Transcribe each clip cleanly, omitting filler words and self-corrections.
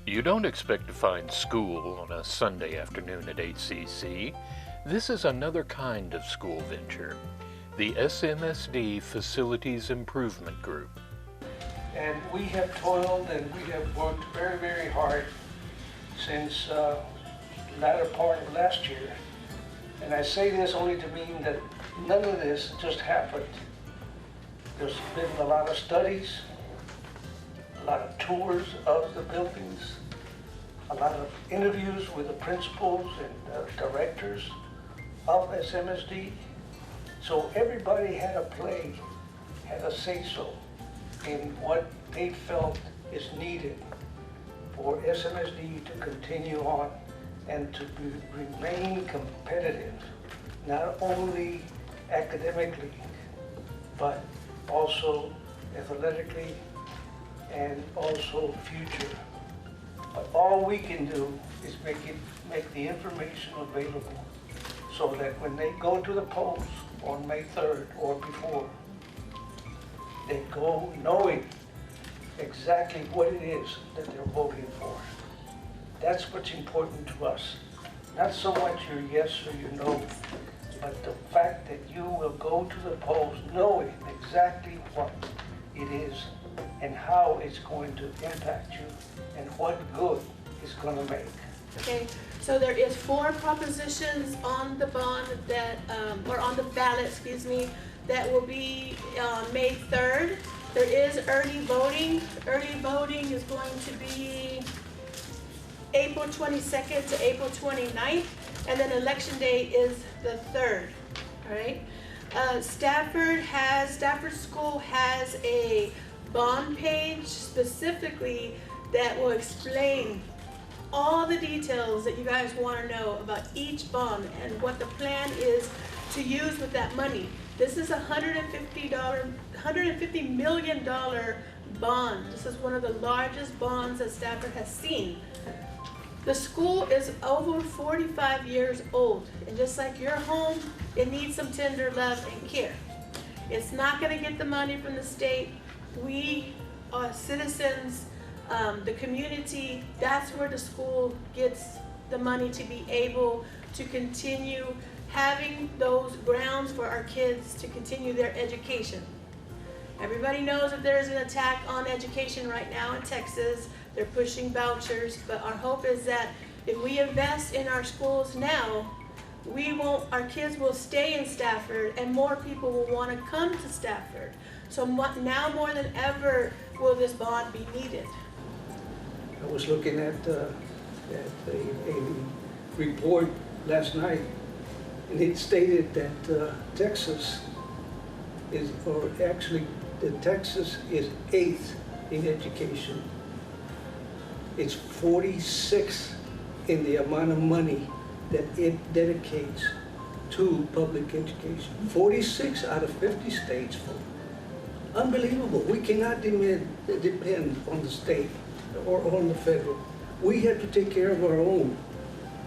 You don't expect to find school on a Sunday afternoon at HCC. This is another kind of school venture, the SMSD Facilities Improvement Group. And we have toiled and we have worked very, very hard since the latter part of last year. And I say this only to mean that none of this just happened. There's been a lot of studies, a lot of tours of the buildings, a lot of interviews with the principals and directors of SMSD. So everybody had a play, had a say-so in what they felt is needed for SMSD to continue on and to remain competitive, not only academically, but also athletically and also future. But all we can do is make the information available so that when they go to the polls on May 3rd or before, they go knowing exactly what it is that they're voting for. That's what's important to us. Not so much your yes or your no, but the fact that you will go to the polls knowing exactly what it is and how it's going to impact you and what good it's going to make. Okay, so there is 4 propositions on the bond that, or on the ballot, excuse me, that will be on May 3rd. There is early voting. Early voting is going to be April 22nd to April 29th, and then election day is the 3rd, all right? Stafford School has a bond page specifically that will explain all the details that you guys want to know about each bond and what the plan is to use with that money. This is a $150 million bond. This is one of the largest bonds that Stafford has seen. The school is over 45 years old, and just like your home, it needs some tender love and care. It's not going to get the money from the state. We are citizens, the community, that's where the school gets the money to be able to continue having those grounds for our kids to continue their education. Everybody knows that there's an attack on education right now in Texas. They're pushing vouchers, but our hope is that if we invest in our schools now, our kids will stay in Stafford and more people will want to come to Stafford. So now more than ever will this bond be needed. I was looking at a report last night, and it stated that Texas is 8th in education. It's 46th in the amount of money that it dedicates to public education. 46 out of 50 states. Unbelievable. We cannot depend on the state or on the federal. We have to take care of our own.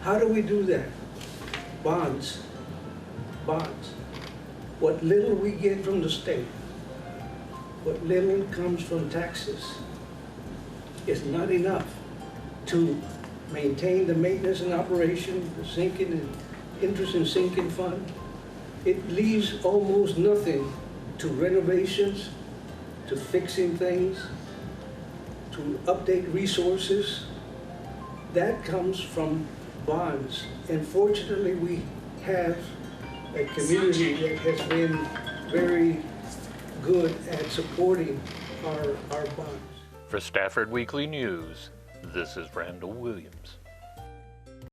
How do we do that? Bonds. Bonds. What little we get from the state, what little comes from taxes, is not enough to maintain the maintenance and operation, the sinking and interest and sinking fund. It leaves almost nothing to renovations, to fixing things, to update resources. That comes from bonds. And fortunately, we have a community that has been very good at supporting our bonds. For Stafford Weekly News, this is Randall Williams.